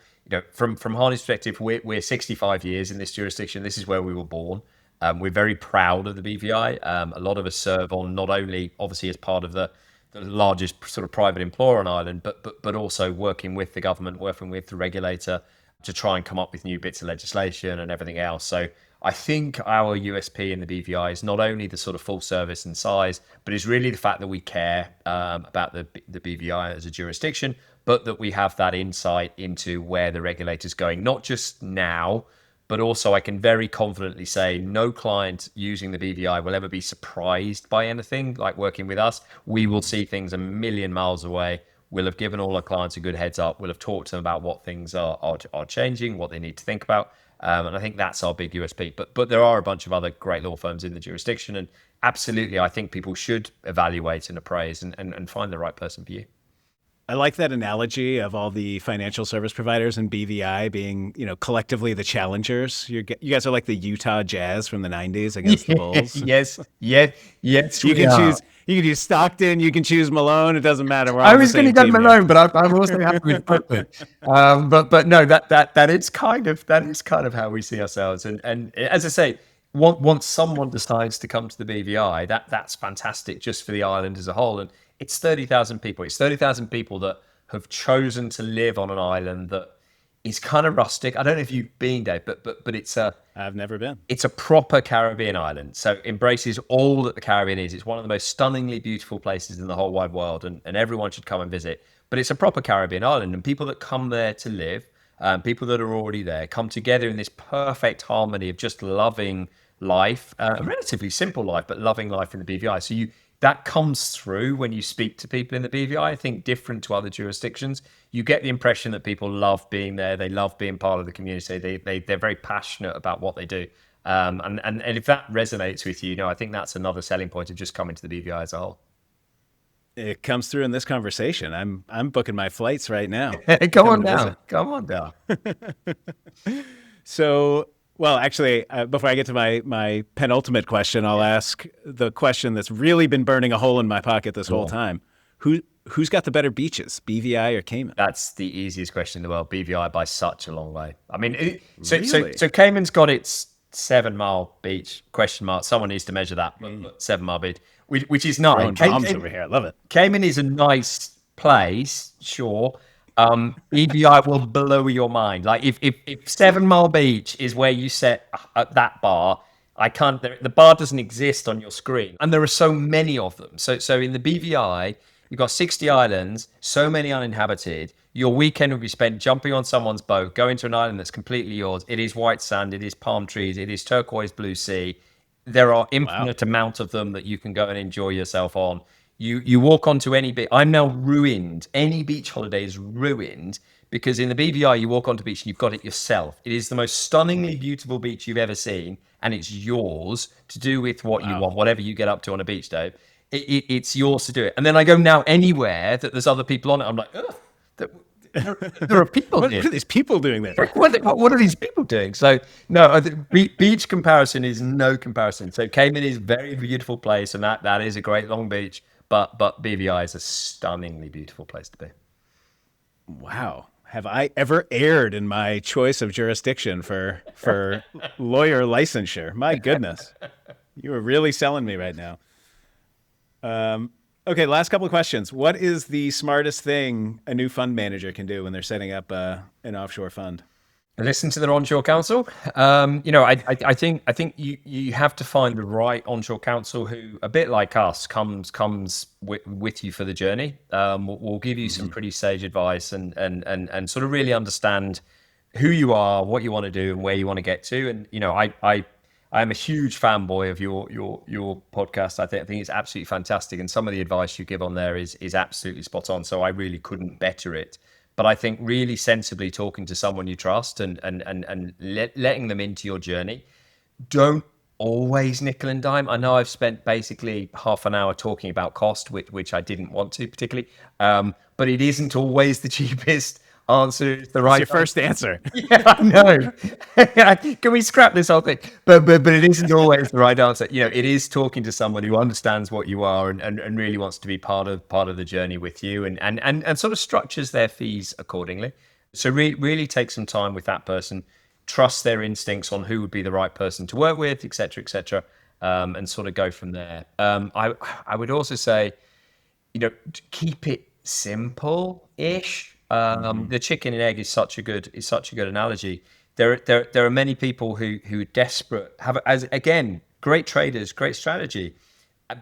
From Harney's perspective, we're 65 years in this jurisdiction. This is where we were born. We're very proud of the BVI. A lot of us serve on not only obviously as part of the largest sort of private employer on Ireland, but also working with the government, working with the regulator to try and come up with new bits of legislation and everything else. So I think our USP in the BVI is not only the sort of full service and size, but it's really the fact that we care about the BVI as a jurisdiction, but that we have that insight into where the regulator's going, not just now, but also I can very confidently say no client using the BVI will ever be surprised by anything like working with us. We will see things a million miles away. We'll have given all our clients a good heads up. We'll have talked to them about what things are changing, what they need to think about. And I think that's our big USP. But there are a bunch of other great law firms in the jurisdiction. And absolutely, I think people should evaluate and appraise and find the right person for you. I like that analogy of all the financial service providers in BVI being, collectively the challengers. You guys are like the Utah Jazz from the 90s against the Bulls. Yes. You can choose Stockton. You can choose Malone. It doesn't matter. I was going to go Malone, but I'm also happy with Brooklyn. But no, that is kind of how we see ourselves. And as I say, once someone decides to come to the BVI, that's fantastic just for the island as a whole. And it's 30,000 people. It's 30,000 people that have chosen to live on an island that It's kind of rustic. I don't know if you've been, Dave, but I've never been. it's a proper Caribbean island. So embraces all that the Caribbean is. It's one of the most stunningly beautiful places in the whole wide world, and everyone should come and visit. But it's a proper Caribbean island, and people that come there to live, people that are already there, come together in this perfect harmony of just loving life, a relatively simple life, but loving life in the BVI. So that comes through when you speak to people in the BVI. I think different to other jurisdictions, you get the impression that people love being there. They love being part of the community. They're very passionate about what they do. And if that resonates with you, I think that's another selling point of just coming to the BVI as a whole. It comes through in this conversation. I'm booking my flights right now. Come on down. Come on down. So, well, actually, before I get to my penultimate question, I'll ask the question that's really been burning a hole in my pocket this whole time. Who's got the better beaches, BVI or Cayman? That's the easiest question in the world. BVI by such a long way. I mean, Really? so Cayman's got its 7 mile beach, question mark. Someone needs to measure that. 7 mile beach, which is nice. Throwing bombs over here. I love it. Cayman is a nice place, sure. BVI will blow your mind. Like if 7 Mile Beach is where you set that bar, the bar doesn't exist on your screen, and there are so many of them. So in the BVI, you've got 60 islands, so many uninhabited. Your weekend will be spent jumping on someone's boat, going to an island that's completely yours. It is white sand, it is palm trees, it is turquoise blue sea. There are infinite amount of them that you can go and enjoy yourself on. You walk onto any beach. I'm now ruined. Any beach holiday is ruined because in the BVI, you walk onto the beach and you've got it yourself. It is the most stunningly beautiful beach you've ever seen, and it's yours to do with what you want, whatever you get up to on a beach, Dave. It's yours to do it. And then I go now anywhere that there's other people on it. I'm like, ugh, there are people here. What are these people doing there? What are these people doing? So no, beach comparison is no comparison. So Cayman is a very beautiful place, and that is a great long beach. But BVI is a stunningly beautiful place to be. Wow. Have I ever erred in my choice of jurisdiction for lawyer licensure? My goodness. You are really selling me right now. Okay, last couple of questions. What is the smartest thing a new fund manager can do when they're setting up an offshore fund? Listen to their onshore counsel. I think you have to find the right onshore counsel who, a bit like us, comes with you for the journey. We'll give you some pretty sage advice and sort of really understand who you are, what you want to do, and where you want to get to. And I am a huge fanboy of your podcast. I think it's absolutely fantastic, and some of the advice you give on there is absolutely spot on. So I really couldn't better it. But I think really sensibly talking to someone you trust and letting them into your journey. Don't always nickel and dime. I know I've spent basically half an hour talking about cost, which I didn't want to particularly, but it isn't always the cheapest answer. It's the right. It's your first answer. Yeah, I know. Can we scrap this whole thing? But it isn't always the right answer. It is talking to someone who understands what you are and really wants to be part of the journey with you and sort of structures their fees accordingly. So really take some time with that person, trust their instincts on who would be the right person to work with, et cetera, and sort of go from there. I would also say, keep it simple-ish. The chicken and egg is such a good analogy. There are many people who are desperate, great traders, great strategy,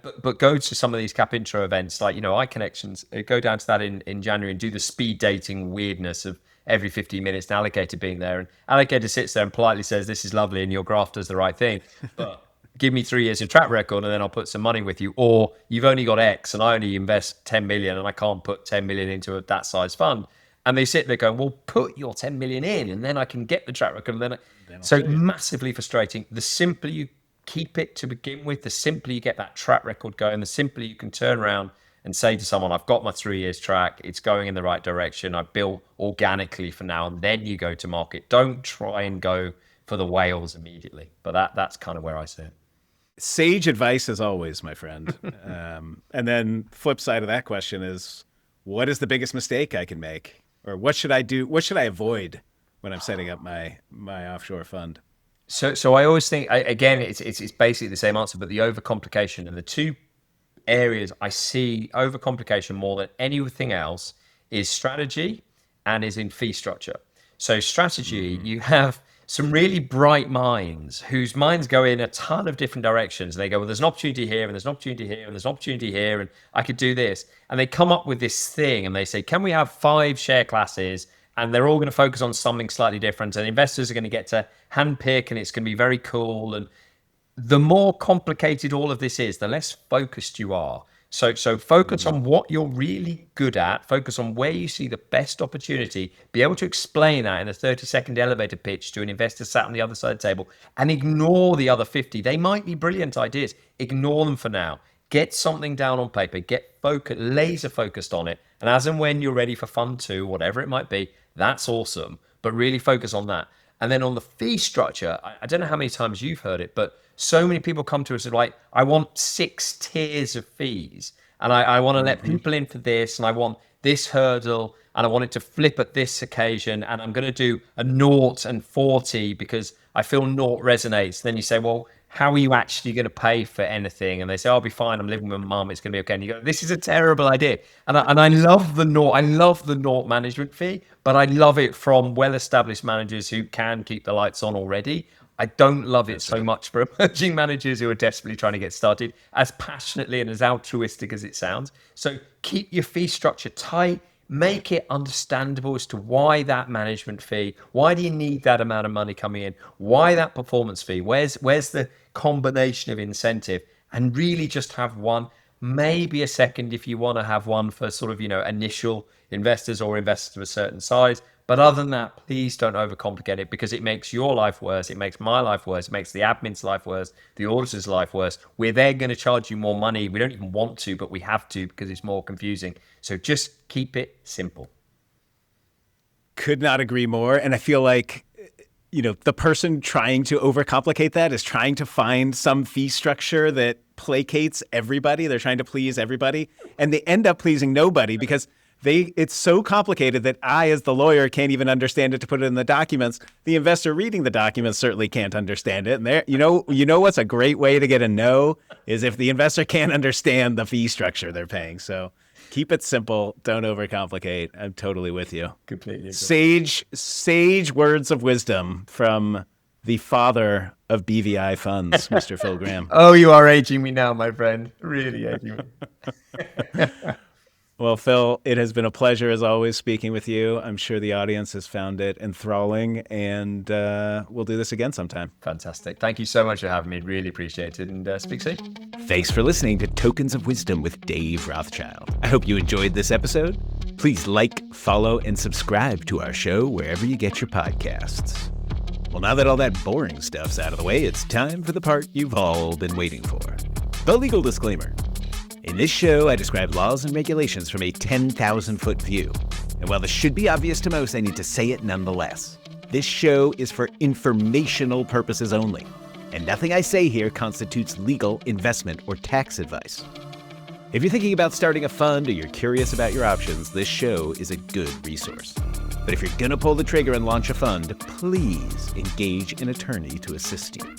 but go to some of these cap intro events like iConnections, go down to that in January and do the speed dating weirdness of every 15 minutes an allocator being there, and allocator sits there and politely says, "This is lovely," and your graph does the right thing, but give me 3 years of track record and then I'll put some money with you. Or you've only got X and I only invest 10 million and I can't put 10 million into that size fund. And they sit there going, well, put your 10 million in and then I can get the track record. And then so massively frustrating. The simpler you keep it to begin with, the simpler you get that track record going, the simpler you can turn around and say to someone, I've got my 3 years track. It's going in the right direction. I built organically for now. And then you go to market. Don't try and go for the whales immediately. But that's kind of where I see it. Sage advice as always, my friend. And then flip side of that question is, what is the biggest mistake I can make? Or what should I do? What should I avoid when I'm setting up my offshore fund? So I always think, again, it's basically the same answer, but the overcomplication, and the two areas I see overcomplication more than anything else is strategy and is in fee structure. So strategy, you have some really bright minds whose minds go in a ton of different directions. And they go, well, there's an opportunity here, and there's an opportunity here, and there's an opportunity here, and I could do this. And they come up with this thing, and they say, can we have 5 share classes? And they're all going to focus on something slightly different. And investors are going to get to handpick, and it's going to be very cool. And the more complicated all of this is, the less focused you are. So focus on what you're really good at, focus on where you see the best opportunity, be able to explain that in a 30-second elevator pitch to an investor sat on the other side of the table, and ignore the other 50. They might be brilliant ideas. Ignore them for now. Get something down on paper, get focused, laser focused on it. And as and when you're ready for fund 2, whatever it might be, that's awesome. But really focus on that. And then on the fee structure, I don't know how many times you've heard it, but so many people come to us and like, I want 6 tiers of fees, and I want to let people in for this, and I want this hurdle, and I want it to flip at this occasion, and I'm going to do a 0 and 40 because I feel 0 resonates. Then you say, well, how are you actually going to pay for anything? And they say, I'll be fine. I'm living with my mum. It's going to be okay. And you go, this is a terrible idea. And I love the 0. I love the 0 management fee, but I love it from well-established managers who can keep the lights on already. I don't love it so much for emerging managers who are desperately trying to get started, as passionately and as altruistic as it sounds. So keep your fee structure tight, make it understandable as to why that management fee, why do you need that amount of money coming in, why that performance fee, where's the combination of incentive, and really just have one, maybe a second if you want to have one for sort of, initial investors or investors of a certain size. But other than that, please don't overcomplicate it, because it makes your life worse. It makes my life worse. It makes the admin's life worse, the auditor's life worse. We're then going to charge you more money. We don't even want to, but we have to because it's more confusing. So just keep it simple. Could not agree more. And I feel like, the person trying to overcomplicate that is trying to find some fee structure that placates everybody. They're trying to please everybody, and they end up pleasing nobody because it's so complicated that I, as the lawyer, can't even understand it to put it in the documents. The investor reading the documents certainly can't understand it. And there, you know what's a great way to get a no is if the investor can't understand the fee structure they're paying. So keep it simple. Don't overcomplicate. I'm totally with you. Completely. Sage words of wisdom from the father of BVI funds, Mr. Phil Graham. Oh, you are aging me now, my friend. Really aging me. Well, Phil, it has been a pleasure, as always, speaking with you. I'm sure the audience has found it enthralling, and we'll do this again sometime. Fantastic. Thank you so much for having me. Really appreciate it, and speak soon. Thanks for listening to Tokens of Wisdom with Dave Rothschild. I hope you enjoyed this episode. Please like, follow, and subscribe to our show wherever you get your podcasts. Well, now that all that boring stuff's out of the way, it's time for the part you've all been waiting for. The legal disclaimer. In this show, I describe laws and regulations from a 10,000-foot view. And while this should be obvious to most, I need to say it nonetheless. This show is for informational purposes only, and nothing I say here constitutes legal, investment, or tax advice. If you're thinking about starting a fund or you're curious about your options, this show is a good resource. But if you're going to pull the trigger and launch a fund, please engage an attorney to assist you.